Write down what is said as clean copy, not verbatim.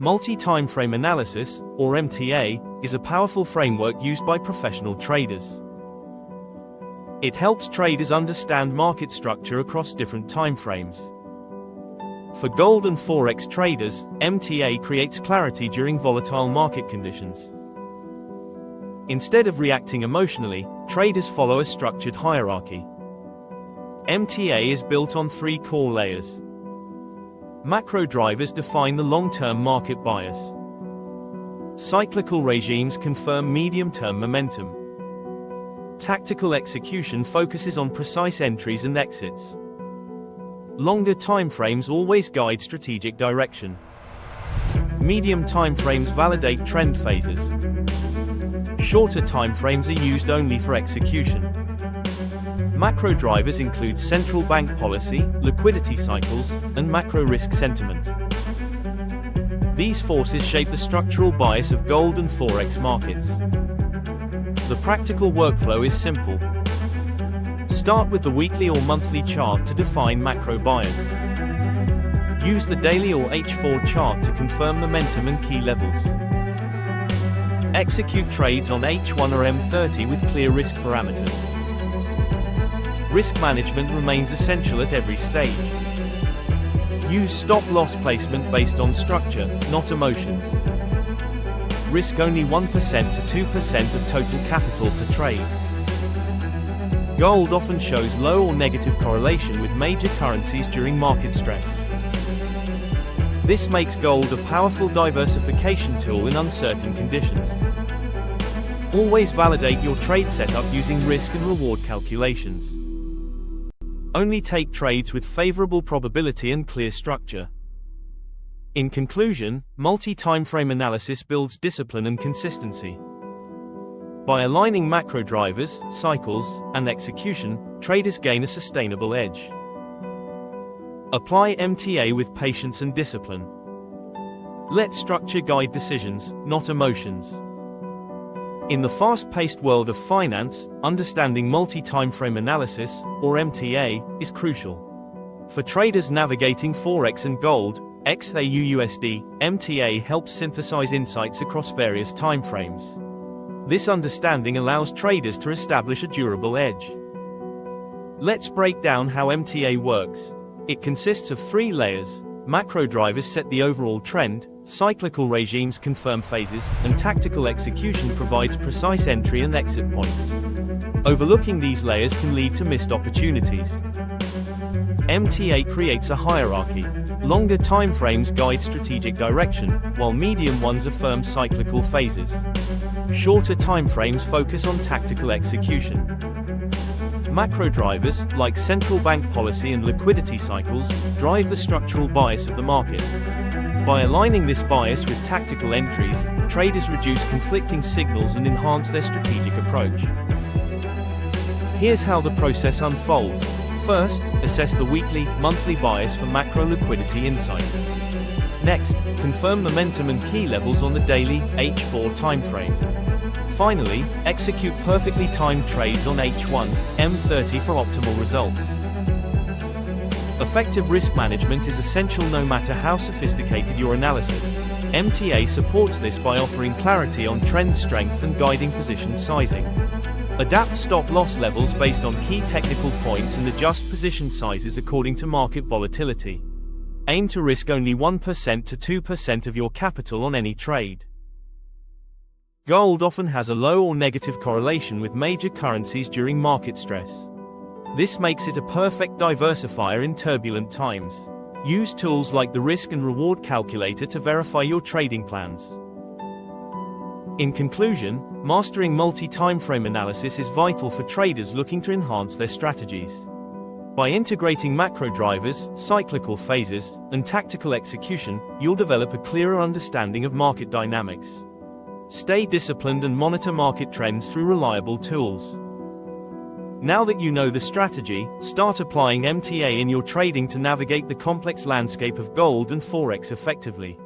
Multi-Timeframe analysis, or MTA, is a powerful framework used by professional traders. It helps traders understand market structure across different timeframes. For gold and forex traders, MTA creates clarity during volatile market conditions. Instead of reacting emotionally, traders follow a structured hierarchy. MTA is built on three core layers. Macro drivers define the long-term market bias. Cyclical regimes confirm medium-term momentum. Tactical execution focuses on precise entries and exits. Longer timeframes always guide strategic direction. Medium timeframes validate trend phases. Shorter timeframes are used only for execution. Macro drivers include central bank policy, liquidity cycles, and macro risk sentiment. These forces shape the structural bias of gold and forex markets. The practical workflow is simple. Start with the weekly or monthly chart to define macro bias. Use the daily or H4 chart to confirm momentum and key levels. Execute trades on H1 or M30 with clear risk parameters. Risk management remains essential at every stage. Use stop-loss placement based on structure, not emotions. Risk only 1% to 2% of total capital per trade. Gold often shows low or negative correlation with major currencies during market stress. This makes gold a powerful diversification tool in uncertain conditions. Always validate your trade setup using risk and reward calculations. Only take trades with favorable probability and clear structure. In conclusion, multi-timeframe analysis builds discipline and consistency. By aligning macro drivers, cycles, and execution, traders gain a sustainable edge. Apply MTA with patience and discipline. Let structure guide decisions, not emotions. In the fast-paced world of finance, understanding multi-timeframe analysis, or MTA, is crucial. For traders navigating Forex and Gold, XAUUSD, MTA helps synthesize insights across various timeframes. This understanding allows traders to establish a durable edge. Let's break down how MTA works. It consists of three layers. Macro drivers set the overall trend, cyclical regimes confirm phases, and tactical execution provides precise entry and exit points. Overlooking these layers can lead to missed opportunities. MTA creates a hierarchy. Longer timeframes guide strategic direction, while medium ones affirm cyclical phases. Shorter timeframes focus on tactical execution. Macro drivers, like central bank policy and liquidity cycles, drive the structural bias of the market. By aligning this bias with tactical entries, traders reduce conflicting signals and enhance their strategic approach. Here's how the process unfolds. First, assess the weekly, monthly bias for macro liquidity insights. Next, confirm momentum and key levels on the daily, H4 timeframe. Finally, execute perfectly timed trades on H1, M30 for optimal results. Effective risk management is essential no matter how sophisticated your analysis. MTA supports this by offering clarity on trend strength and guiding position sizing. Adapt stop-loss levels based on key technical points and adjust position sizes according to market volatility. Aim to risk only 1% to 2% of your capital on any trade. Gold often has a low or negative correlation with major currencies during market stress. This makes it a perfect diversifier in turbulent times. Use tools like the risk and reward calculator to verify your trading plans. In conclusion, mastering multi-timeframe analysis is vital for traders looking to enhance their strategies. By integrating macro drivers, cyclical phases, and tactical execution, you'll develop a clearer understanding of market dynamics. Stay disciplined and monitor market trends through reliable tools. Now that you know the strategy, start applying MTA in your trading to navigate the complex landscape of gold and forex effectively.